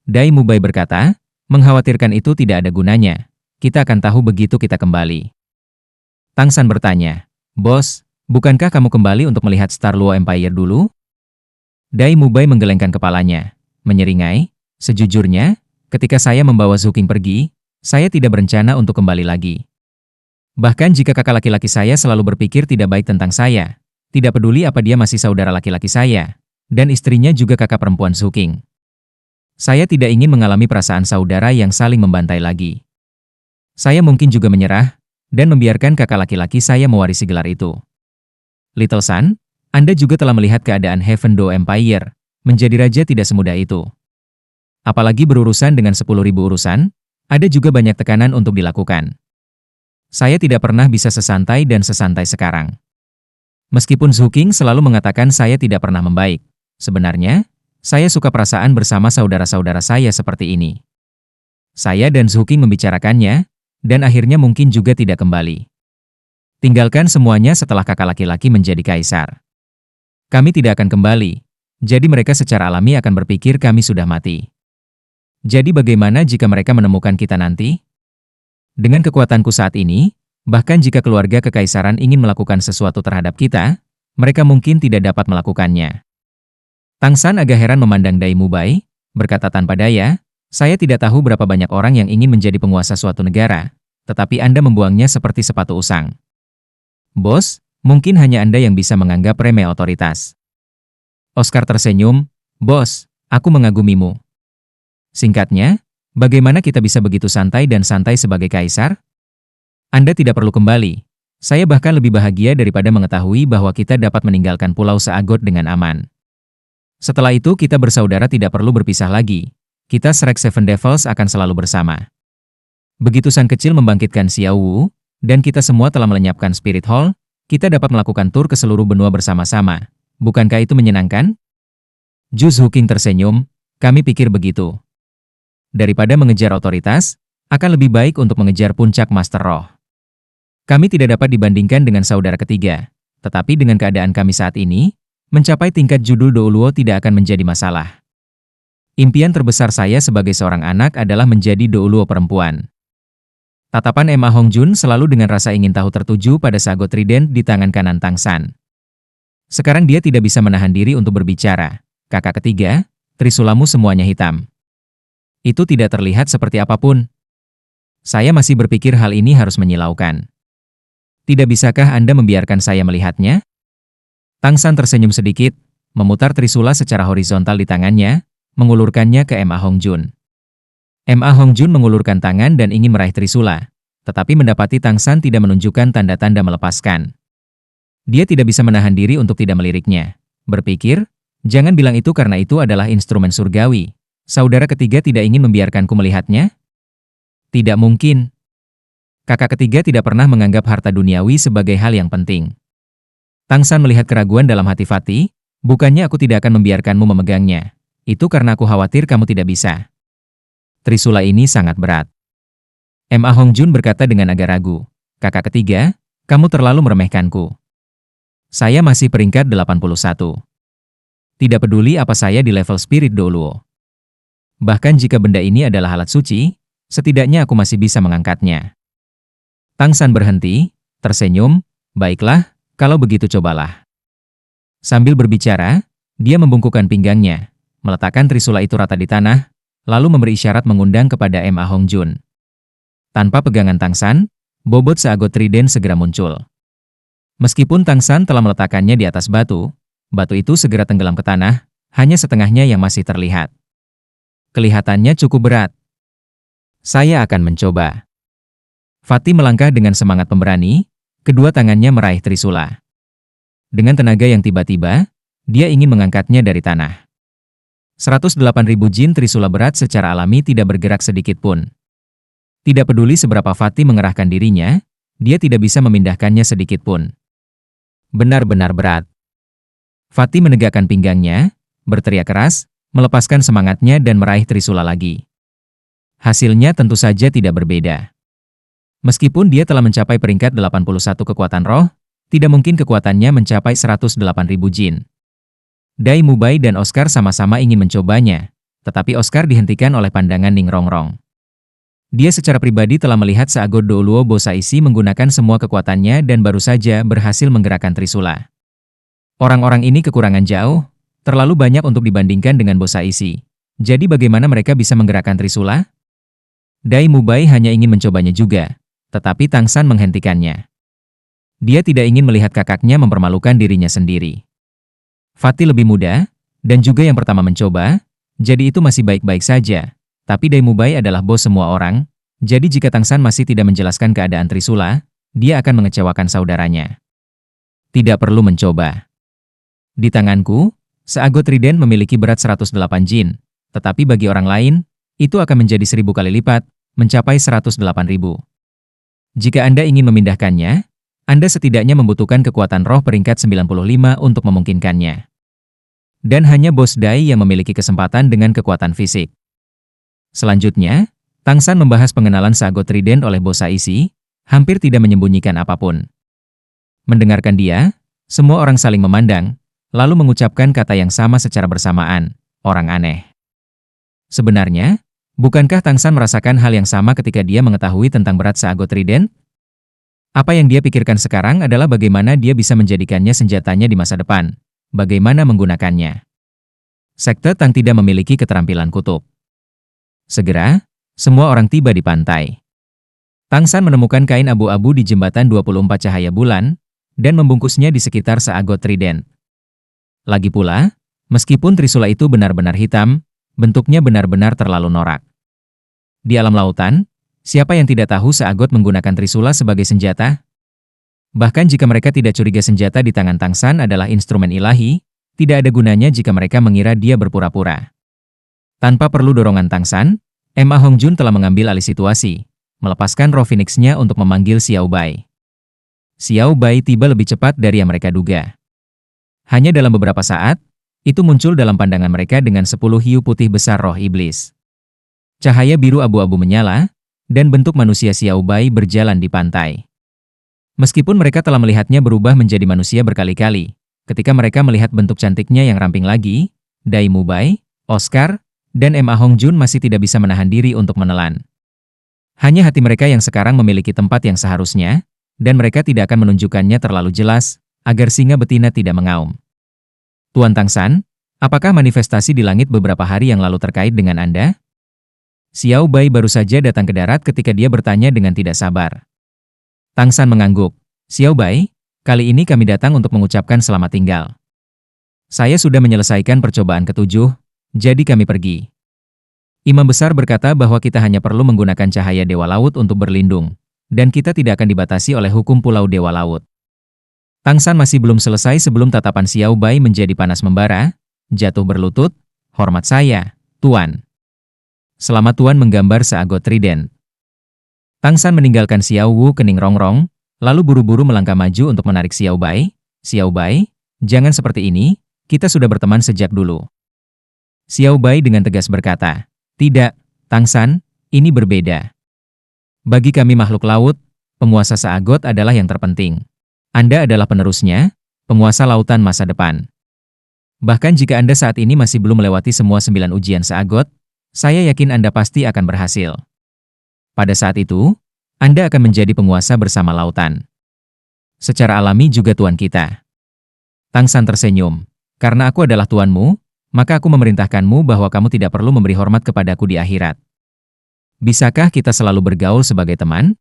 Dai Mubai berkata, mengkhawatirkan itu tidak ada gunanya. Kita akan tahu begitu kita kembali. Tang San bertanya, Bos, bukankah kamu kembali untuk melihat Star Luo Empire dulu? Dai Mubai menggelengkan kepalanya, menyeringai, sejujurnya, ketika saya membawa Zuking pergi, saya tidak berencana untuk kembali lagi. Bahkan jika kakak laki-laki saya selalu berpikir tidak baik tentang saya, tidak peduli apa dia masih saudara laki-laki saya, dan istrinya juga kakak perempuan Zuking. Saya tidak ingin mengalami perasaan saudara yang saling membantai lagi. Saya mungkin juga menyerah, dan membiarkan kakak laki-laki saya mewarisi gelar itu. Little Sun, Anda juga telah melihat keadaan Heaven Do Empire, menjadi raja tidak semudah itu. Apalagi berurusan dengan 10.000 urusan, ada juga banyak tekanan untuk dilakukan. Saya tidak pernah bisa sesantai dan sesantai sekarang. Meskipun Zuking selalu mengatakan saya tidak pernah membaik, sebenarnya, saya suka perasaan bersama saudara-saudara saya seperti ini. Saya dan Zuking membicarakannya, dan akhirnya mungkin juga tidak kembali. Tinggalkan semuanya setelah kakak laki-laki menjadi kaisar. Kami tidak akan kembali, jadi mereka secara alami akan berpikir kami sudah mati. Jadi bagaimana jika mereka menemukan kita nanti? Dengan kekuatanku saat ini, bahkan jika keluarga kekaisaran ingin melakukan sesuatu terhadap kita, mereka mungkin tidak dapat melakukannya. Tang San agak heran memandang Dai Mubai, berkata tanpa daya, saya tidak tahu berapa banyak orang yang ingin menjadi penguasa suatu negara, tetapi Anda membuangnya seperti sepatu usang. Bos, mungkin hanya Anda yang bisa menganggap remeh otoritas. Oscar tersenyum, Bos, aku mengagumimu. Singkatnya, bagaimana kita bisa begitu santai dan santai sebagai kaisar? Anda tidak perlu kembali. Saya bahkan lebih bahagia daripada mengetahui bahwa kita dapat meninggalkan Pulau Seagot dengan aman. Setelah itu kita bersaudara tidak perlu berpisah lagi. Kita Shrek Seven Devils akan selalu bersama. Begitu sang kecil membangkitkan Xiao Wu, dan kita semua telah melenyapkan Spirit Hall, kita dapat melakukan tur ke seluruh benua bersama-sama. Bukankah itu menyenangkan? Zhu Zuking tersenyum, kami pikir begitu. Daripada mengejar otoritas, akan lebih baik untuk mengejar puncak Master Roh. Kami tidak dapat dibandingkan dengan saudara ketiga, tetapi dengan keadaan kami saat ini, mencapai tingkat judul Douluo tidak akan menjadi masalah. Impian terbesar saya sebagai seorang anak adalah menjadi Douluo perempuan. Tatapan Emma Hongjun selalu dengan rasa ingin tahu tertuju pada sagot trident di tangan kanan Tang San. Sekarang dia tidak bisa menahan diri untuk berbicara. Kakak ketiga, trisulamu semuanya hitam. Itu tidak terlihat seperti apapun. Saya masih berpikir hal ini harus menyilaukan. Tidak bisakah Anda membiarkan saya melihatnya? Tang San tersenyum sedikit, memutar trisula secara horizontal di tangannya, mengulurkannya ke Ma Hongjun. Ma Hongjun mengulurkan tangan dan ingin meraih trisula, tetapi mendapati Tang San tidak menunjukkan tanda-tanda melepaskan. Dia tidak bisa menahan diri untuk tidak meliriknya. Berpikir, jangan bilang itu karena itu adalah instrumen surgawi. Saudara ketiga tidak ingin membiarkanku melihatnya? Tidak mungkin. Kakak ketiga tidak pernah menganggap harta duniawi sebagai hal yang penting. Tang San melihat keraguan dalam hati Fatih, bukannya aku tidak akan membiarkanmu memegangnya. Itu karena aku khawatir kamu tidak bisa. Trisula ini sangat berat. Ma Hongjun berkata dengan agak ragu, kakak ketiga, kamu terlalu meremehkanku. Saya masih peringkat 81. Tidak peduli apa saya di level Spirit Douluo. Bahkan jika benda ini adalah alat suci, setidaknya aku masih bisa mengangkatnya. Tang San berhenti, tersenyum, baiklah, kalau begitu cobalah. Sambil berbicara, dia membungkukkan pinggangnya, meletakkan trisula itu rata di tanah, lalu memberi isyarat mengundang kepada Ma Hongjun. Tanpa pegangan Tang San, bobot seagot trident segera muncul. Meskipun Tang San telah meletakkannya di atas batu, batu itu segera tenggelam ke tanah, hanya setengahnya yang masih terlihat. Kelihatannya cukup berat. Saya akan mencoba. Fatih melangkah dengan semangat pemberani, kedua tangannya meraih trisula. Dengan tenaga yang tiba-tiba, dia ingin mengangkatnya dari tanah. 108.000 jin trisula berat secara alami tidak bergerak sedikit pun. Tidak peduli seberapa Fatih mengerahkan dirinya, dia tidak bisa memindahkannya sedikit pun. Benar-benar berat. Fatih menegakkan pinggangnya, berteriak keras, melepaskan semangatnya dan meraih trisula lagi. Hasilnya tentu saja tidak berbeda. Meskipun dia telah mencapai peringkat 81 kekuatan roh, tidak mungkin kekuatannya mencapai 108.000 jin. Dai Mubai dan Oscar sama-sama ingin mencobanya, tetapi Oscar dihentikan oleh pandangan Ning Rongrong. Dia secara pribadi telah melihat Seagot Douluo Bosaisi menggunakan semua kekuatannya dan baru saja berhasil menggerakkan Trisula. Orang-orang ini kekurangan jauh, terlalu banyak untuk dibandingkan dengan Bosaisi. Jadi bagaimana mereka bisa menggerakkan Trisula? Dai Mubai hanya ingin mencobanya juga, tetapi Tang San menghentikannya. Dia tidak ingin melihat kakaknya mempermalukan dirinya sendiri. Fatih lebih muda, dan juga yang pertama mencoba, jadi itu masih baik-baik saja. Tapi Dai Mubai adalah bos semua orang, jadi jika Tang San masih tidak menjelaskan keadaan Trisula, dia akan mengecewakan saudaranya. Tidak perlu mencoba. Di tanganku, Seagot Trident memiliki berat 108 jin, tetapi bagi orang lain, itu akan menjadi 1000 kali lipat, mencapai 108.000. Jika Anda ingin memindahkannya, Anda setidaknya membutuhkan kekuatan roh peringkat 95 untuk memungkinkannya. Dan hanya bos Dai yang memiliki kesempatan dengan kekuatan fisik. Selanjutnya, Tang San membahas pengenalan Seagot Trident oleh Bosaisi, hampir tidak menyembunyikan apapun. Mendengarkan dia, semua orang saling memandang, lalu mengucapkan kata yang sama secara bersamaan, orang aneh. Sebenarnya, bukankah Tang San merasakan hal yang sama ketika dia mengetahui tentang berat Seagot Trident? Apa yang dia pikirkan sekarang adalah bagaimana dia bisa menjadikannya senjatanya di masa depan, bagaimana menggunakannya. Sekte Tang tidak memiliki keterampilan kutub. Segera, semua orang tiba di pantai. Tang San menemukan kain abu-abu di jembatan 24 cahaya bulan, dan membungkusnya di sekitar Seagot Trident. Lagi pula, meskipun Trisula itu benar-benar hitam, bentuknya benar-benar terlalu norak. Di alam lautan, siapa yang tidak tahu Seagot menggunakan Trisula sebagai senjata? Bahkan jika mereka tidak curiga senjata di tangan Tang San adalah instrumen ilahi, tidak ada gunanya jika mereka mengira dia berpura-pura. Tanpa perlu dorongan Tang San, Ma Hongjun telah mengambil alih situasi, melepaskan roh Phoenix-nya untuk memanggil Xiao Bai. Xiao Bai tiba lebih cepat dari yang mereka duga. Hanya dalam beberapa saat, itu muncul dalam pandangan mereka dengan 10 hiu putih besar roh iblis. Cahaya biru abu-abu menyala, dan bentuk manusia Xiao Bai berjalan di pantai. Meskipun mereka telah melihatnya berubah menjadi manusia berkali-kali, ketika mereka melihat bentuk cantiknya yang ramping lagi, Dai Mubai, Oscar, dan Ma Hongjun masih tidak bisa menahan diri untuk menelan. Hanya hati mereka yang sekarang memiliki tempat yang seharusnya, dan mereka tidak akan menunjukkannya terlalu jelas, agar singa betina tidak mengaum. Tuan Tang San, apakah manifestasi di langit beberapa hari yang lalu terkait dengan Anda? Xiao Bai baru saja datang ke darat ketika dia bertanya dengan tidak sabar. Tang San mengangguk. Xiao Bai, kali ini kami datang untuk mengucapkan selamat tinggal. Saya sudah menyelesaikan percobaan ke-7, jadi kami pergi. Imam besar berkata bahwa kita hanya perlu menggunakan cahaya Dewa Laut untuk berlindung, dan kita tidak akan dibatasi oleh hukum Pulau Dewa Laut. Tang San masih belum selesai sebelum tatapan Xiao Bai menjadi panas membara, jatuh berlutut, hormat saya, Tuan. Selama Tuan menggambar Seagot Trident. Tang San meninggalkan Xiao Wu ke Ning Rongrong, lalu buru-buru melangkah maju untuk menarik Xiao Bai. Xiao Bai, jangan seperti ini, kita sudah berteman sejak dulu. Xiao Bai dengan tegas berkata, tidak, Tang San, ini berbeda. Bagi kami makhluk laut, penguasa Seagot adalah yang terpenting. Anda adalah penerusnya, penguasa lautan masa depan. Bahkan jika Anda saat ini masih belum melewati semua 9 ujian Seagot, saya yakin Anda pasti akan berhasil. Pada saat itu, Anda akan menjadi penguasa bersama lautan. Secara alami juga tuan kita. Tang San tersenyum, karena aku adalah tuanmu, maka aku memerintahkanmu bahwa kamu tidak perlu memberi hormat kepadaku di akhirat. Bisakah kita selalu bergaul sebagai teman?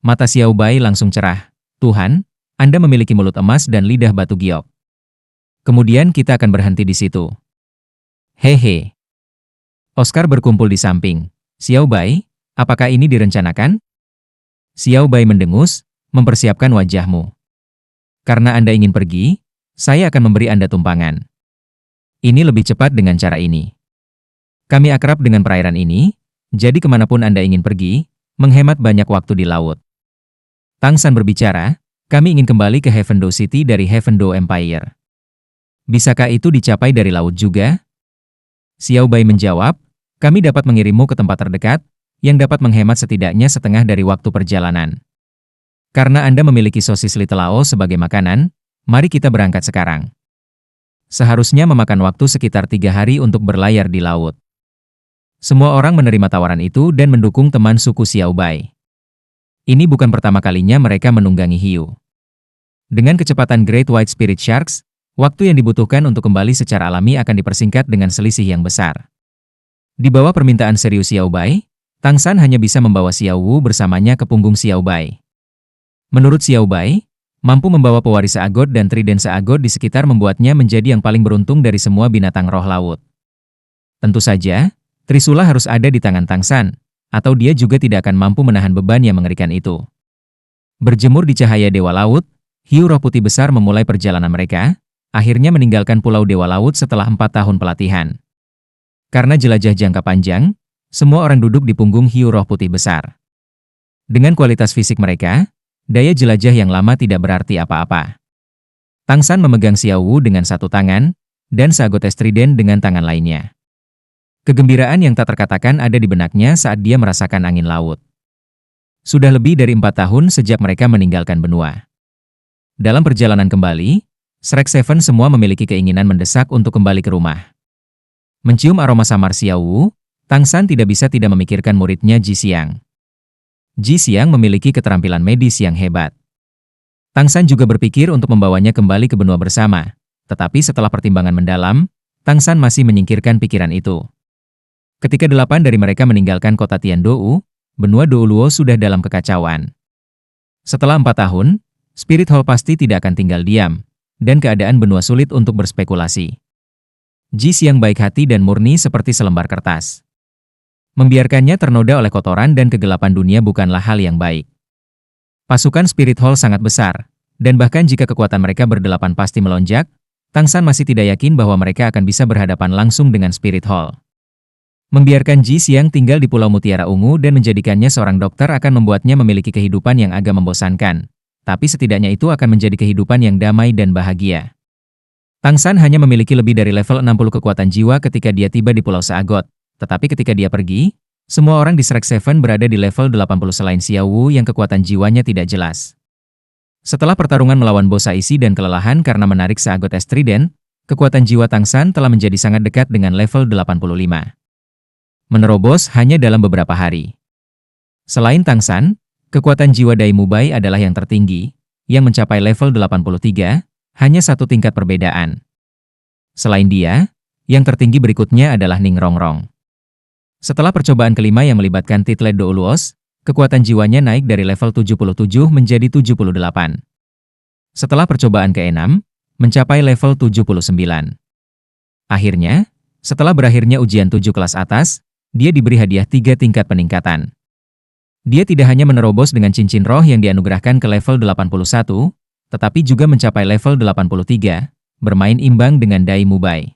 Mata Xiao Bai langsung cerah. Tuhan, Anda memiliki mulut emas dan lidah batu giok. Kemudian kita akan berhenti di situ. Hehe. Oscar berkumpul di samping. Xiao Bai, apakah ini direncanakan? Xiao Bai mendengus, mempersiapkan wajahmu. Karena Anda ingin pergi, saya akan memberi Anda tumpangan. Ini lebih cepat dengan cara ini. Kami akrab dengan perairan ini, jadi kemanapun Anda ingin pergi, menghemat banyak waktu di laut. Tang San berbicara, kami ingin kembali ke Heaven Do City dari Heaven Do Empire. Bisakah itu dicapai dari laut juga? Xiao Bai menjawab, kami dapat mengirimmu ke tempat terdekat, yang dapat menghemat setidaknya setengah dari waktu perjalanan. Karena Anda memiliki sosis Little Lao sebagai makanan, mari kita berangkat sekarang. seharusnya memakan waktu sekitar 3 hari untuk berlayar di laut. Semua orang menerima tawaran itu dan mendukung teman suku Xiao Bai. Ini bukan pertama kalinya mereka menunggangi hiu. Dengan kecepatan Great White Spirit Sharks, waktu yang dibutuhkan untuk kembali secara alami akan dipersingkat dengan selisih yang besar. Di bawah permintaan serius Xiao Bai, Tang San hanya bisa membawa Xiao Wu bersamanya ke punggung Xiao Bai. Menurut Xiao Bai, mampu membawa pewaris Seagot dan Trident Seagot di sekitar membuatnya menjadi yang paling beruntung dari semua binatang roh laut. Tentu saja, Trisula harus ada di tangan Tang San, atau dia juga tidak akan mampu menahan beban yang mengerikan itu. Berjemur di cahaya Dewa Laut, hiu roh putih besar memulai perjalanan mereka, akhirnya meninggalkan Pulau Dewa Laut setelah 4 tahun pelatihan. Karena jelajah jangka panjang, semua orang duduk di punggung hiu roh putih besar. Dengan kualitas fisik mereka, daya jelajah yang lama tidak berarti apa-apa. Tang San memegang Xiao Wu dengan satu tangan, dan Seagot Trident dengan tangan lainnya. Kegembiraan yang tak terkatakan ada di benaknya saat dia merasakan angin laut. Sudah lebih dari 4 tahun sejak mereka meninggalkan benua. Dalam perjalanan kembali, Shrek Seven semua memiliki keinginan mendesak untuk kembali ke rumah. Mencium aroma samar Xiao Wu, Tang San tidak bisa tidak memikirkan muridnya Ji Xiang. Ji Xiang memiliki keterampilan medis yang hebat. Tang San juga berpikir untuk membawanya kembali ke benua bersama, tetapi setelah pertimbangan mendalam, Tang San masih menyingkirkan pikiran itu. Ketika 8 dari mereka meninggalkan kota Tiandou, benua Douluo sudah dalam kekacauan. Setelah 4 tahun, Spirit Hall pasti tidak akan tinggal diam, dan keadaan benua sulit untuk berspekulasi. Ji Xiang baik hati dan murni seperti selembar kertas. Membiarkannya ternoda oleh kotoran dan kegelapan dunia bukanlah hal yang baik. Pasukan Spirit Hall sangat besar, dan bahkan jika kekuatan mereka berdelapan pasti melonjak, Tang San masih tidak yakin bahwa mereka akan bisa berhadapan langsung dengan Spirit Hall. Membiarkan Ji Xiang tinggal di Pulau Mutiara Ungu dan menjadikannya seorang dokter akan membuatnya memiliki kehidupan yang agak membosankan, tapi setidaknya itu akan menjadi kehidupan yang damai dan bahagia. Tang San hanya memiliki lebih dari level 60 kekuatan jiwa ketika dia tiba di Pulau Seagot, tetapi ketika dia pergi, semua orang di Shrek Seven berada di level 80 selain Xiao Wu yang kekuatan jiwanya tidak jelas. Setelah pertarungan melawan Bosa Isi dan kelelahan karena menarik Seagot Trident, kekuatan jiwa Tang San telah menjadi sangat dekat dengan level 85. Menerobos hanya dalam beberapa hari. Selain Tang San, kekuatan jiwa Dai Mubai adalah yang tertinggi, yang mencapai level 83, hanya satu tingkat perbedaan. Selain dia, yang tertinggi berikutnya adalah Ning Rongrong. Setelah percobaan kelima yang melibatkan Titlet Douluos, kekuatan jiwanya naik dari level 77 menjadi 78. Setelah percobaan ke-6, mencapai level 79. Akhirnya, setelah berakhirnya ujian 7 kelas atas, dia diberi hadiah 3 tingkat peningkatan. Dia tidak hanya menerobos dengan cincin roh yang dianugerahkan ke level 81, tetapi juga mencapai level 83, bermain imbang dengan Dai Mubai.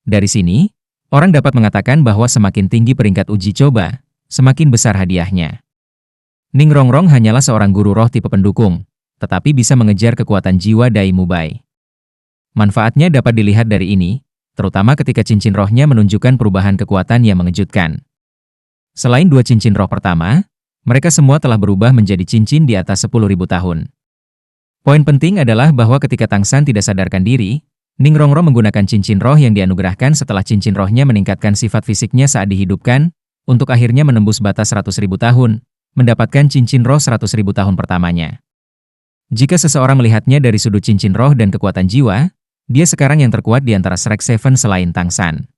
Dari sini, orang dapat mengatakan bahwa semakin tinggi peringkat uji coba, semakin besar hadiahnya. Ning Rongrong hanyalah seorang guru roh tipe pendukung, tetapi bisa mengejar kekuatan jiwa Dai Mubai. Manfaatnya dapat dilihat dari ini, terutama ketika cincin rohnya menunjukkan perubahan kekuatan yang mengejutkan. Selain 2 cincin roh pertama, mereka semua telah berubah menjadi cincin di atas 10.000 tahun. Poin penting adalah bahwa ketika Tang San tidak sadarkan diri, Ning Rongrong menggunakan cincin roh yang dianugerahkan setelah cincin rohnya meningkatkan sifat fisiknya saat dihidupkan, untuk akhirnya menembus batas 100.000 tahun, mendapatkan cincin roh 100.000 tahun pertamanya. Jika seseorang melihatnya dari sudut cincin roh dan kekuatan jiwa, dia sekarang yang terkuat di antara Shrek Seven selain Tang San.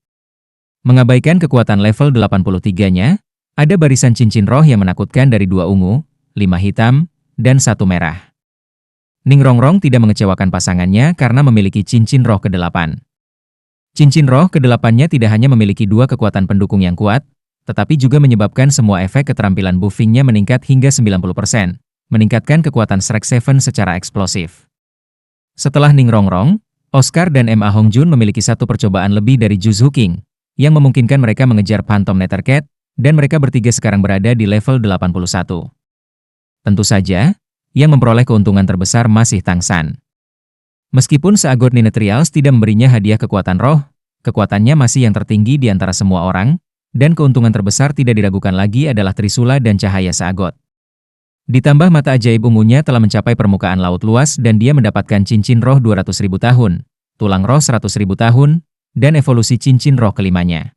Mengabaikan kekuatan level 83-nya, ada barisan cincin roh yang menakutkan dari 2 ungu, 5 hitam, dan 1 merah. Ning Rongrong tidak mengecewakan pasangannya karena memiliki cincin roh ke-8. Cincin roh ke-8-nya tidak hanya memiliki 2 kekuatan pendukung yang kuat, tetapi juga menyebabkan semua efek keterampilan buffingnya meningkat hingga 90%, meningkatkan kekuatan Shrek Seven secara eksplosif. Setelah Ning Rongrong, Oscar dan Ma Hongjun memiliki 1 percobaan lebih dari Juzu King, yang memungkinkan mereka mengejar Phantom Nethercat, dan mereka bertiga sekarang berada di level 81. Tentu saja, yang memperoleh keuntungan terbesar masih Tang San. Meskipun Seagot Ninetrials tidak memberinya hadiah kekuatan roh, kekuatannya masih yang tertinggi di antara semua orang, dan keuntungan terbesar tidak diragukan lagi adalah Trisula dan cahaya Seagot. Ditambah mata ajaib ungunya telah mencapai permukaan laut luas dan dia mendapatkan cincin roh 200.000 tahun, tulang roh 100.000 tahun, dan evolusi cincin roh kelimanya.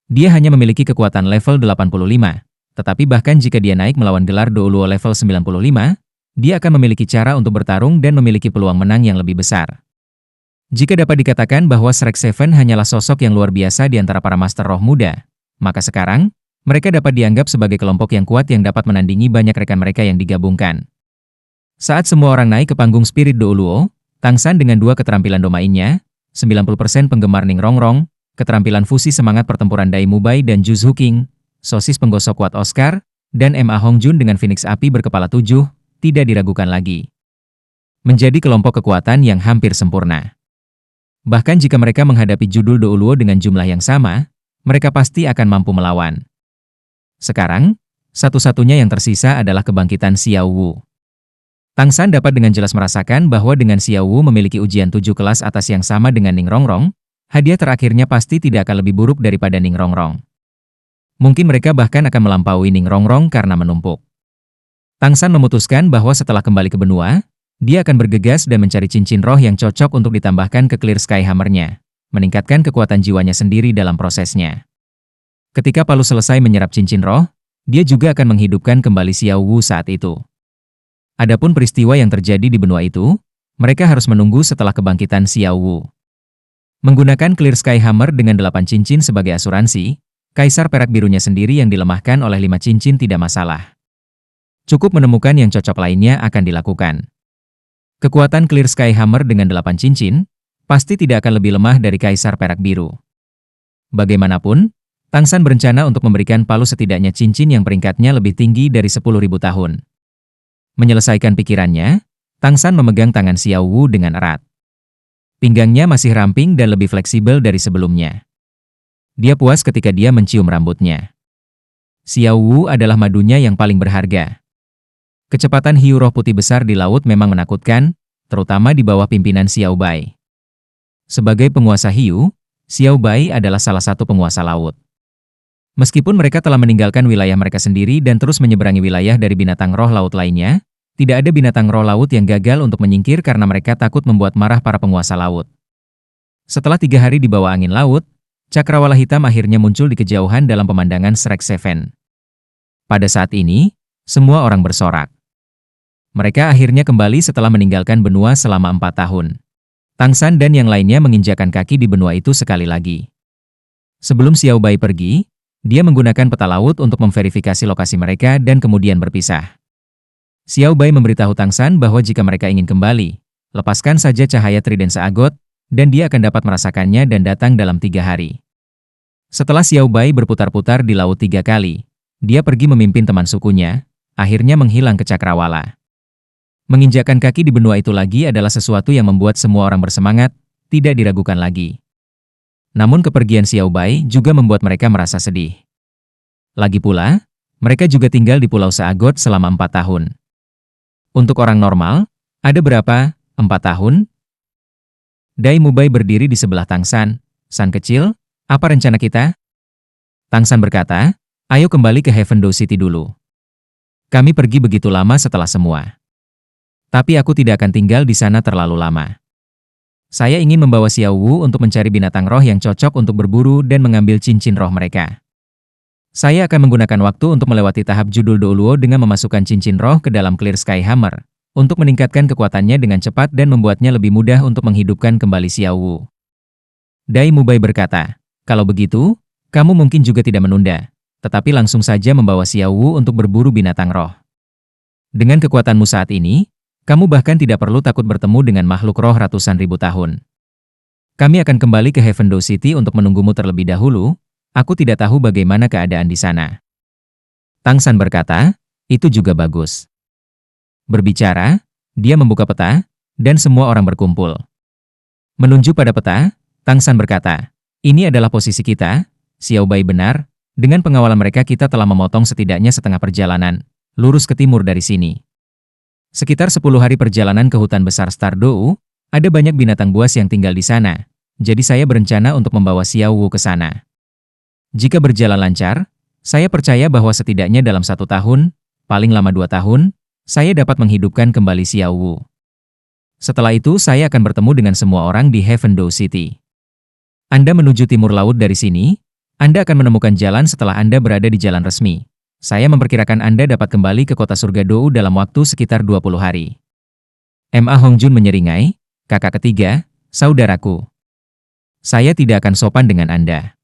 Dia hanya memiliki kekuatan level 85, tetapi bahkan jika dia naik melawan gelar Douluo level 95, dia akan memiliki cara untuk bertarung dan memiliki peluang menang yang lebih besar. Jika dapat dikatakan bahwa Shrek Seven hanyalah sosok yang luar biasa di antara para master roh muda, maka sekarang, mereka dapat dianggap sebagai kelompok yang kuat yang dapat menandingi banyak rekan mereka yang digabungkan. Saat semua orang naik ke panggung Spirit Douluo, Tang San dengan dua keterampilan domainnya, 90% penggemar Ning Rongrong, keterampilan fusi semangat pertempuran Dai Mubai dan Juzhu King, sosis penggosok kuat Oscar, dan Ma Hongjun dengan Phoenix Api berkepala 7, tidak diragukan lagi. Menjadi kelompok kekuatan yang hampir sempurna. Bahkan jika mereka menghadapi judul Douluo dengan jumlah yang sama, mereka pasti akan mampu melawan. Sekarang, satu-satunya yang tersisa adalah kebangkitan Xiao Wu. Tang San dapat dengan jelas merasakan bahwa dengan Xiao Wu memiliki ujian 7 kelas atas yang sama dengan Ning Rongrong, hadiah terakhirnya pasti tidak akan lebih buruk daripada Ning Rongrong. Mungkin mereka bahkan akan melampaui Ning Rongrong karena menumpuk. Tang San memutuskan bahwa setelah kembali ke benua, dia akan bergegas dan mencari cincin roh yang cocok untuk ditambahkan ke Clear Sky Hammer-nya, meningkatkan kekuatan jiwanya sendiri dalam prosesnya. Ketika Palu selesai menyerap cincin roh, dia juga akan menghidupkan kembali Xiao Wu saat itu. Adapun peristiwa yang terjadi di benua itu, mereka harus menunggu setelah kebangkitan Xiao Wu. Menggunakan Clear Sky Hammer dengan 8 cincin sebagai asuransi, Kaisar Perak Birunya sendiri yang dilemahkan oleh 5 cincin tidak masalah. Cukup menemukan yang cocok lainnya akan dilakukan. Kekuatan Clear Sky Hammer dengan 8 cincin, pasti tidak akan lebih lemah dari Kaisar Perak Biru. Bagaimanapun, Tang San berencana untuk memberikan Palu setidaknya cincin yang peringkatnya lebih tinggi dari 10.000 tahun. Menyelesaikan pikirannya, Tang San memegang tangan Xiao Wu dengan erat. Pinggangnya masih ramping dan lebih fleksibel dari sebelumnya. Dia puas ketika dia mencium rambutnya. Xiao Wu adalah madunya yang paling berharga. Kecepatan hiu roh putih besar di laut memang menakutkan, terutama di bawah pimpinan Xiao Bai. Sebagai penguasa hiu, Xiao Bai adalah salah satu penguasa laut. Meskipun mereka telah meninggalkan wilayah mereka sendiri dan terus menyeberangi wilayah dari binatang roh laut lainnya, tidak ada binatang roh laut yang gagal untuk menyingkir karena mereka takut membuat marah para penguasa laut. Setelah 3 hari di bawah angin laut, cakrawala hitam akhirnya muncul di kejauhan dalam pemandangan Shrek Seven. Pada saat ini, semua orang bersorak. Mereka akhirnya kembali setelah meninggalkan benua selama 4 tahun. Tang San dan yang lainnya menginjakan kaki di benua itu sekali lagi. Sebelum Xiao Bai pergi, dia menggunakan peta laut untuk memverifikasi lokasi mereka dan kemudian berpisah. Xiao Bai memberitahu Tang San bahwa jika mereka ingin kembali, lepaskan saja cahaya Trident Seagot, dan dia akan dapat merasakannya dan datang dalam 3 hari. Setelah Xiao Bai berputar-putar di laut 3 kali, dia pergi memimpin teman sukunya, akhirnya menghilang ke cakrawala. Menginjakkan kaki di benua itu lagi adalah sesuatu yang membuat semua orang bersemangat, tidak diragukan lagi. Namun kepergian Xiao Bai juga membuat mereka merasa sedih. Lagi pula, mereka juga tinggal di Pulau Seagot selama 4 tahun. Untuk orang normal, ada berapa? 4 tahun? Dai Mubai berdiri di sebelah Tang San. San kecil, apa rencana kita? Tang San berkata, ayo kembali ke Heaven Dow City dulu. Kami pergi begitu lama setelah semua. Tapi aku tidak akan tinggal di sana terlalu lama. Saya ingin membawa Xiao Wu untuk mencari binatang roh yang cocok untuk berburu dan mengambil cincin roh mereka. Saya akan menggunakan waktu untuk melewati tahap judul Douluo dengan memasukkan cincin roh ke dalam Clear Sky Hammer, untuk meningkatkan kekuatannya dengan cepat dan membuatnya lebih mudah untuk menghidupkan kembali Xiao Wu. Dai Mubai berkata, kalau begitu, kamu mungkin juga tidak menunda, tetapi langsung saja membawa Xiao Wu untuk berburu binatang roh. Dengan kekuatanmu saat ini, kamu bahkan tidak perlu takut bertemu dengan makhluk roh ratusan ribu tahun. Kami akan kembali ke Heaven Dow City untuk menunggumu terlebih dahulu, aku tidak tahu bagaimana keadaan di sana. Tang San berkata, itu juga bagus. Berbicara, dia membuka peta, dan semua orang berkumpul. Menunjuk pada peta, Tang San berkata, ini adalah posisi kita, Xiao Bai benar, dengan pengawalan mereka kita telah memotong setidaknya setengah perjalanan, lurus ke timur dari sini. Sekitar 10 hari perjalanan ke hutan besar Stardow, ada banyak binatang buas yang tinggal di sana, jadi saya berencana untuk membawa Xiao Wu ke sana. Jika berjalan lancar, saya percaya bahwa setidaknya dalam 1 tahun, paling lama 2 tahun, saya dapat menghidupkan kembali Xiao Wu. Setelah itu saya akan bertemu dengan semua orang di Heavendoe City. Anda menuju timur laut dari sini, Anda akan menemukan jalan setelah Anda berada di jalan resmi. Saya memperkirakan Anda dapat kembali ke kota surga Dou dalam waktu sekitar 20 hari. Ma Hongjun menyeringai, kakak ketiga, saudaraku. Saya tidak akan sopan dengan Anda.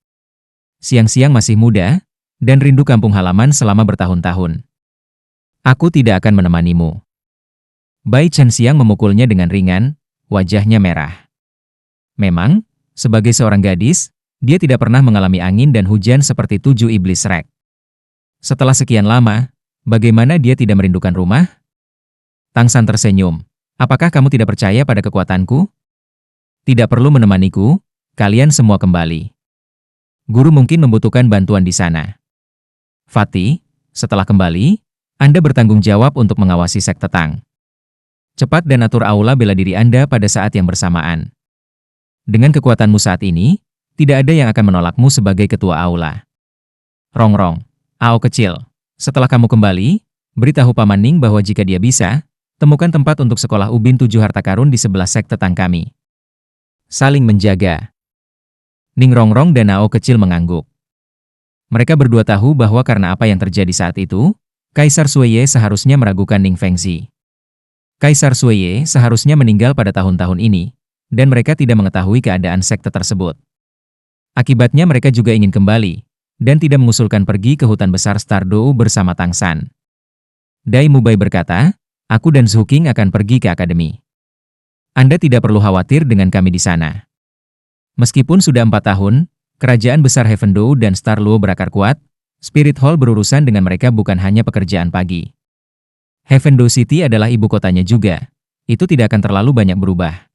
Siang-siang masih muda, dan rindu kampung halaman selama bertahun-tahun. Aku tidak akan menemanimu. Bai Chen Xiang memukulnya dengan ringan, wajahnya merah. Memang, sebagai seorang gadis, dia tidak pernah mengalami angin dan hujan seperti 7 iblis Rek. Setelah sekian lama, bagaimana dia tidak merindukan rumah? Tang San tersenyum. Apakah kamu tidak percaya pada kekuatanku? Tidak perlu menemaniku, kalian semua kembali. Guru mungkin membutuhkan bantuan di sana. Fatih, setelah kembali, Anda bertanggung jawab untuk mengawasi sekte Tang. Cepat dan atur aula bela diri Anda pada saat yang bersamaan. Dengan kekuatanmu saat ini, tidak ada yang akan menolakmu sebagai ketua aula. Rongrong, Ao kecil, setelah kamu kembali, beritahu Paman Ning bahwa jika dia bisa, temukan tempat untuk sekolah ubin 7 harta karun di sebelah sekte Tang kami. Saling menjaga. Ning Rongrong dan Ao kecil mengangguk. Mereka berdua tahu bahwa karena apa yang terjadi saat itu, Kaisar Sueye seharusnya meragukan Ning Fengzi. Kaisar Sueye seharusnya meninggal pada tahun-tahun ini, dan mereka tidak mengetahui keadaan sekte tersebut. Akibatnya mereka juga ingin kembali, dan tidak mengusulkan pergi ke hutan besar Star Dou bersama Tang San. Dai Mubai berkata, aku dan Zhu Qing akan pergi ke akademi. Anda tidak perlu khawatir dengan kami di sana. Meskipun sudah 4 tahun, kerajaan besar Heavendoe dan Star Luo berakar kuat, Spirit Hall berurusan dengan mereka bukan hanya pekerjaan pagi. Heavendoe City adalah ibu kotanya juga. Itu tidak akan terlalu banyak berubah.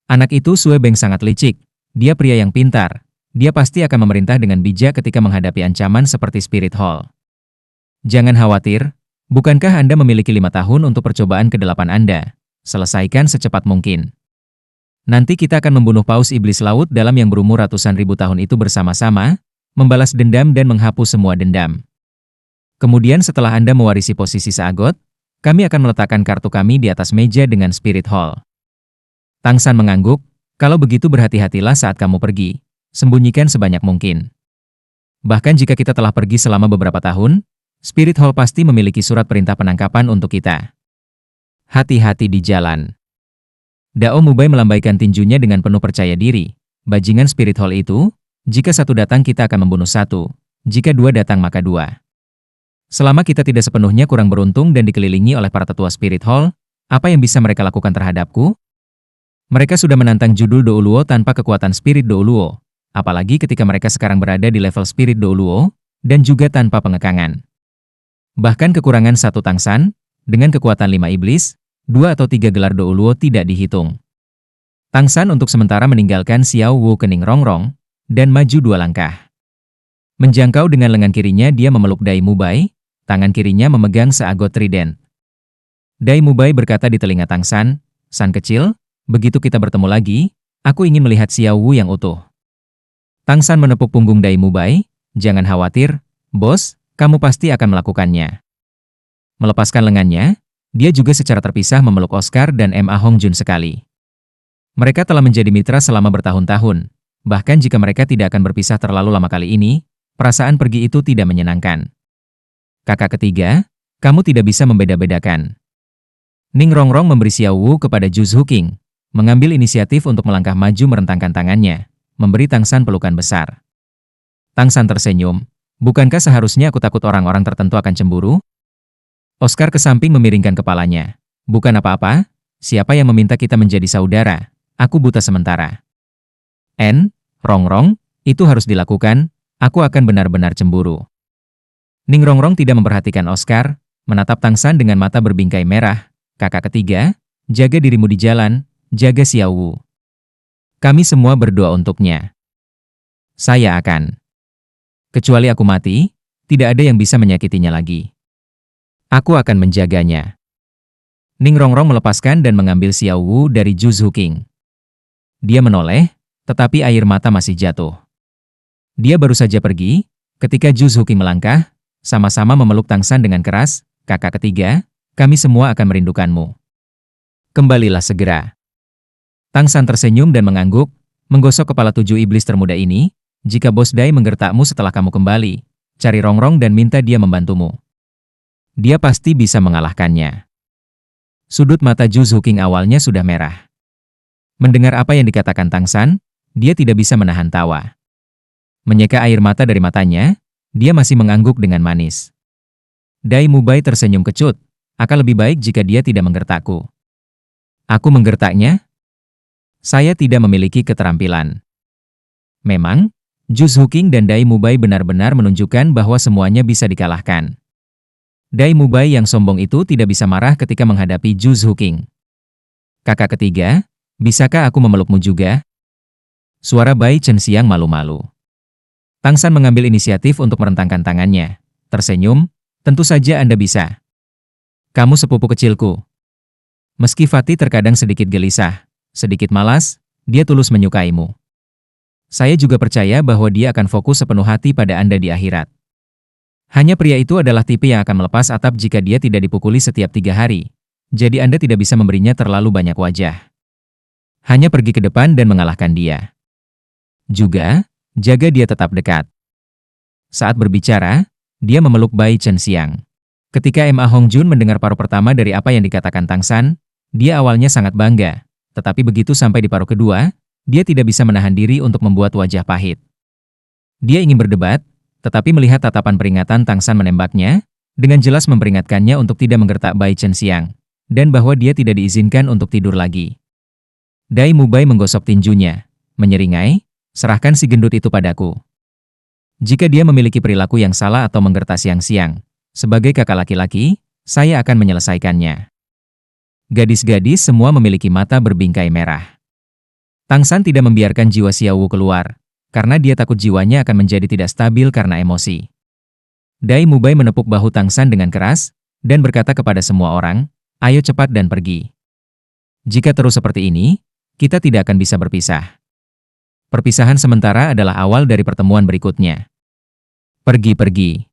Anak itu Sue Beng sangat licik. Dia pria yang pintar. Dia pasti akan memerintah dengan bijak ketika menghadapi ancaman seperti Spirit Hall. Jangan khawatir, bukankah Anda memiliki 5 tahun untuk percobaan ke-8 Anda? Selesaikan secepat mungkin. Nanti kita akan membunuh paus iblis laut dalam yang berumur ratusan ribu tahun itu bersama-sama, membalas dendam dan menghapus semua dendam. Kemudian setelah Anda mewarisi posisi Saagot, kami akan meletakkan kartu kami di atas meja dengan Spirit Hall. Tang San mengangguk, kalau begitu berhati-hatilah saat kamu pergi, sembunyikan sebanyak mungkin. Bahkan jika kita telah pergi selama beberapa tahun, Spirit Hall pasti memiliki surat perintah penangkapan untuk kita. Hati-hati di jalan. Dao Mubai melambaikan tinjunya dengan penuh percaya diri. Bajingan Spirit Hall itu, jika 1 datang kita akan membunuh 1, jika 2 datang maka 2. Selama kita tidak sepenuhnya kurang beruntung dan dikelilingi oleh para tetua Spirit Hall, apa yang bisa mereka lakukan terhadapku? Mereka sudah menantang judul Douluo tanpa kekuatan Spirit Douluo, apalagi ketika mereka sekarang berada di level Spirit Douluo, dan juga tanpa pengekangan. Bahkan kekurangan 1 Tang San, dengan kekuatan 5 iblis, 2 atau 3 gelar Douluo tidak dihitung. Tang San untuk sementara meninggalkan Xiao Wu ke Ning Rongrong, dan maju 2 langkah. Menjangkau dengan lengan kirinya dia memeluk Dai Mubai, tangan kirinya memegang seagot trident. Dai Mubai berkata di telinga Tang San, San kecil, begitu kita bertemu lagi, aku ingin melihat Xiao Wu yang utuh. Tang San menepuk punggung Dai Mubai, jangan khawatir, bos, kamu pasti akan melakukannya. Melepaskan lengannya, dia juga secara terpisah memeluk Oscar dan Ma Hongjun sekali. Mereka telah menjadi mitra selama bertahun-tahun, bahkan jika mereka tidak akan berpisah terlalu lama kali ini, perasaan pergi itu tidak menyenangkan. Kakak ketiga, kamu tidak bisa membeda-bedakan. Ning Rongrong memberi Xiao Wu kepada Zhu Qing, mengambil inisiatif untuk melangkah maju merentangkan tangannya, memberi Tang San pelukan besar. Tang San tersenyum, bukankah seharusnya aku takut orang-orang tertentu akan cemburu? Oscar ke samping memiringkan kepalanya. Bukan apa-apa, siapa yang meminta kita menjadi saudara? Aku buta sementara. Rongrong, itu harus dilakukan, aku akan benar-benar cemburu. Ning Rongrong tidak memperhatikan Oscar, menatap Tang San dengan mata berbingkai merah. Kakak ketiga, jaga dirimu di jalan, jaga Xiao Wu. Kami semua berdoa untuknya. Saya akan. Kecuali aku mati, tidak ada yang bisa menyakitinya lagi. Aku akan menjaganya. Ning Rongrong melepaskan dan mengambil Xiao Wu dari Zhu Qing. Dia menoleh, tetapi air mata masih jatuh. Dia baru saja pergi, ketika Zhu Qing melangkah, sama-sama memeluk Tang San dengan keras, kakak ketiga, kami semua akan merindukanmu. Kembalilah segera. Tang San tersenyum dan mengangguk, menggosok kepala 7 iblis termuda ini. Jika Bos Dai menggertakmu setelah kamu kembali, cari Rongrong dan minta dia membantumu. Dia pasti bisa mengalahkannya. Sudut mata Zhu Zuqing awalnya sudah merah. Mendengar apa yang dikatakan Tang San, dia tidak bisa menahan tawa. Menyeka air mata dari matanya, dia masih mengangguk dengan manis. Dai Mubai tersenyum kecut, akan lebih baik jika dia tidak menggertakku. Aku menggertaknya? Saya tidak memiliki keterampilan. Memang, Zhu Zuqing dan Dai Mubai benar-benar menunjukkan bahwa semuanya bisa dikalahkan. Dai Mubai yang sombong itu tidak bisa marah ketika menghadapi Zhu Zuqing. Kakak ketiga, bisakah aku memelukmu juga? Suara Bai Chen Xiang malu-malu. Tang San mengambil inisiatif untuk merentangkan tangannya. Tersenyum, tentu saja Anda bisa. Kamu sepupu kecilku. Meski Fatih terkadang sedikit gelisah, sedikit malas, dia tulus menyukaimu. Saya juga percaya bahwa dia akan fokus sepenuh hati pada Anda di akhirat. Hanya pria itu adalah tipe yang akan melepas atap jika dia tidak dipukuli setiap 3 hari. Jadi Anda tidak bisa memberinya terlalu banyak wajah. Hanya pergi ke depan dan mengalahkan dia. Juga, jaga dia tetap dekat. Saat berbicara, dia memeluk Bai Chen Xiang. Ketika Ma Hongjun mendengar paruh pertama dari apa yang dikatakan Tang San, dia awalnya sangat bangga. Tetapi begitu sampai di paruh kedua, dia tidak bisa menahan diri untuk membuat wajah pahit. Dia ingin berdebat, tetapi melihat tatapan peringatan Tang San menembaknya, dengan jelas memperingatkannya untuk tidak menggertak Bai Chen Xiang, dan bahwa dia tidak diizinkan untuk tidur lagi. Dai Mubai menggosok tinjunya, menyeringai, serahkan si gendut itu padaku. Jika dia memiliki perilaku yang salah atau menggertak siang-siang, sebagai kakak laki-laki, saya akan menyelesaikannya. Gadis-gadis semua memiliki mata berbingkai merah. Tang San tidak membiarkan jiwa Xiao Wu keluar, karena dia takut jiwanya akan menjadi tidak stabil karena emosi. Dai Mubai menepuk bahu Tang San dengan keras, dan berkata kepada semua orang, ayo cepat dan pergi. Jika terus seperti ini, kita tidak akan bisa berpisah. Perpisahan sementara adalah awal dari pertemuan berikutnya. Pergi-pergi.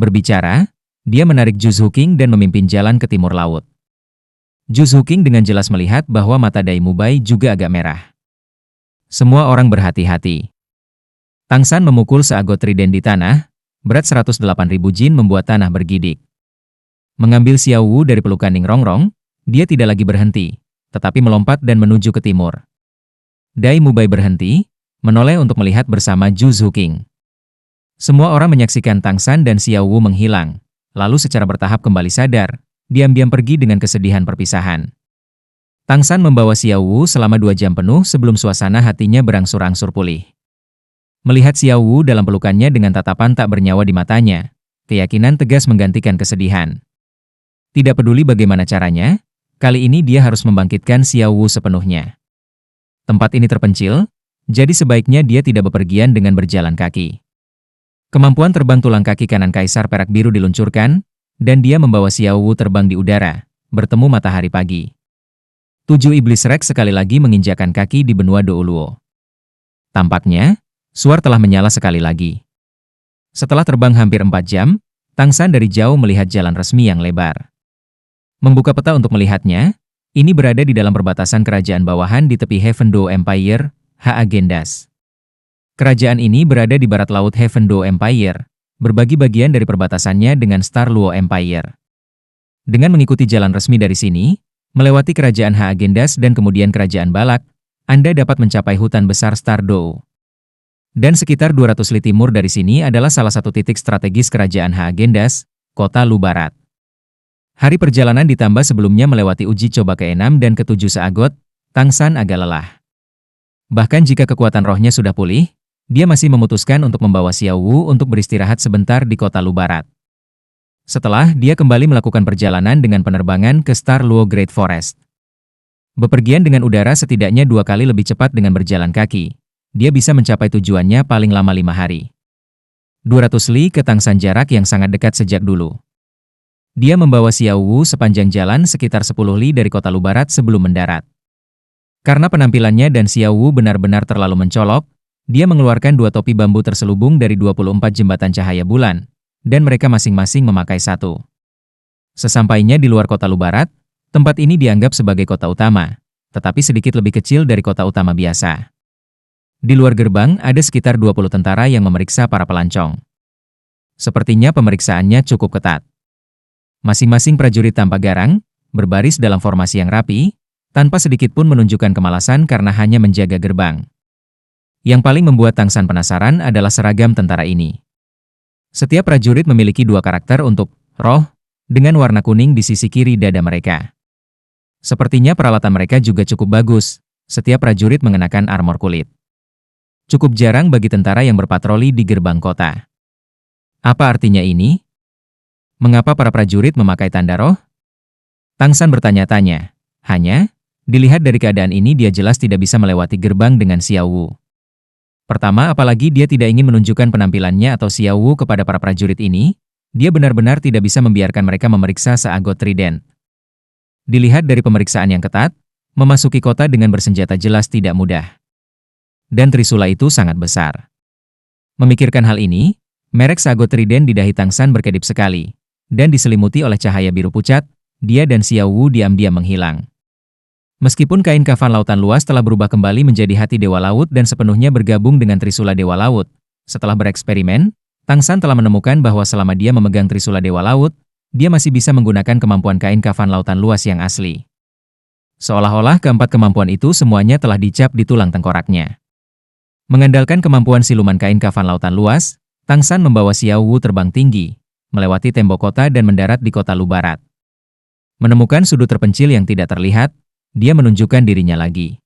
Berbicara, dia menarik Zhu Zuqing dan memimpin jalan ke timur laut. Zhu Zuqing dengan jelas melihat bahwa mata Dai Mubai juga agak merah. Semua orang berhati-hati. Tang San memukul seagot trident di tanah, berat 108.000 jin membuat tanah bergidik. Mengambil Xiao Wu dari pelukan Ning Rongrong, dia tidak lagi berhenti, tetapi melompat dan menuju ke timur. Dai Mubai berhenti, menoleh untuk melihat bersama Zhu Zuqing. Semua orang menyaksikan Tang San dan Xiao Wu menghilang, lalu secara bertahap kembali sadar, diam-diam pergi dengan kesedihan perpisahan. Tang San membawa Xiao Wu selama 2 jam penuh sebelum suasana hatinya berangsur-angsur pulih. Melihat Xiao Wu dalam pelukannya dengan tatapan tak bernyawa di matanya, keyakinan tegas menggantikan kesedihan. Tidak peduli bagaimana caranya, kali ini dia harus membangkitkan Xiao Wu sepenuhnya. Tempat ini terpencil, jadi sebaiknya dia tidak bepergian dengan berjalan kaki. Kemampuan terbang tulang kaki kanan Kaisar Perak Biru diluncurkan, dan dia membawa Xiao Wu terbang di udara, bertemu matahari pagi. 7 iblis Rex sekali lagi menginjakan kaki di benua Douluo. Tampaknya, suar telah menyala sekali lagi. Setelah terbang hampir 4 jam, Tang San dari jauh melihat jalan resmi yang lebar. Membuka peta untuk melihatnya, ini berada di dalam perbatasan kerajaan bawahan di tepi Heaven Do Empire, Ha-Agendas. Kerajaan ini berada di barat laut Heaven Do Empire, berbagi bagian dari perbatasannya dengan Star Luo Empire. Dengan mengikuti jalan resmi dari sini, melewati kerajaan Ha-Agendas dan kemudian kerajaan Balak, Anda dapat mencapai hutan besar Star Do. Dan sekitar 200 li timur dari sini adalah salah satu titik strategis kerajaan Ha-Agendas, kota Lu Barat. Hari perjalanan ditambah sebelumnya melewati uji coba ke-6 dan ke-7 seagot, Tang San agak lelah. Bahkan jika kekuatan rohnya sudah pulih, dia masih memutuskan untuk membawa Xiao Wu untuk beristirahat sebentar di kota Lu Barat. Setelah, dia kembali melakukan perjalanan dengan penerbangan ke Star Luo Great Forest. Bepergian dengan udara setidaknya 2 kali lebih cepat dengan berjalan kaki. Dia bisa mencapai tujuannya paling lama 5 hari. 200 li ke Tang San jarak yang sangat dekat sejak dulu. Dia membawa Xiao Wu sepanjang jalan sekitar 10 li dari kota Lu Barat sebelum mendarat. Karena penampilannya dan Xiao Wu benar-benar terlalu mencolok, dia mengeluarkan 2 topi bambu terselubung dari 24 jembatan cahaya bulan, dan mereka masing-masing memakai 1. Sesampainya di luar kota Lu Barat, Tempat ini dianggap sebagai kota utama, tetapi sedikit lebih kecil dari kota utama biasa. Di luar gerbang ada sekitar 20 tentara yang memeriksa para pelancong. Sepertinya pemeriksaannya cukup ketat. Masing-masing prajurit tanpa garang, berbaris dalam formasi yang rapi, tanpa sedikit pun menunjukkan kemalasan karena hanya menjaga gerbang. Yang paling membuat Tang San penasaran adalah seragam tentara ini. Setiap prajurit memiliki dua karakter untuk roh, dengan warna kuning di sisi kiri dada mereka. Sepertinya peralatan mereka juga cukup bagus, setiap prajurit mengenakan armor kulit. Cukup jarang bagi tentara yang berpatroli di gerbang kota. Apa artinya ini? Mengapa para prajurit memakai tanda roh? Tang San bertanya-tanya. Hanya, dilihat dari keadaan ini dia jelas tidak bisa melewati gerbang dengan Xiao Wu. Pertama, apalagi dia tidak ingin menunjukkan penampilannya atau Xiao Wu kepada para prajurit ini, dia benar-benar tidak bisa membiarkan mereka memeriksa seagot trident. Dilihat dari pemeriksaan yang ketat, memasuki kota dengan bersenjata jelas tidak mudah. Dan trisula itu sangat besar. Memikirkan hal ini, merek seagot trident di dahi Tang San berkedip sekali, dan diselimuti oleh cahaya biru pucat, dia dan Xiao Wu diam-diam menghilang. Meskipun kain kafan lautan luas telah berubah kembali menjadi hati Dewa Laut dan sepenuhnya bergabung dengan Trisula Dewa Laut, setelah bereksperimen, Tang San telah menemukan bahwa selama dia memegang Trisula Dewa Laut, dia masih bisa menggunakan kemampuan kain kafan lautan luas yang asli. Seolah-olah keempat kemampuan itu semuanya telah dicap di tulang tengkoraknya. Mengandalkan kemampuan siluman kain kafan lautan luas, Tang San membawa Xiao Wu terbang tinggi, melewati tembok kota dan mendarat di kota Lu Barat. Menemukan sudut terpencil yang tidak terlihat, dia menunjukkan dirinya lagi.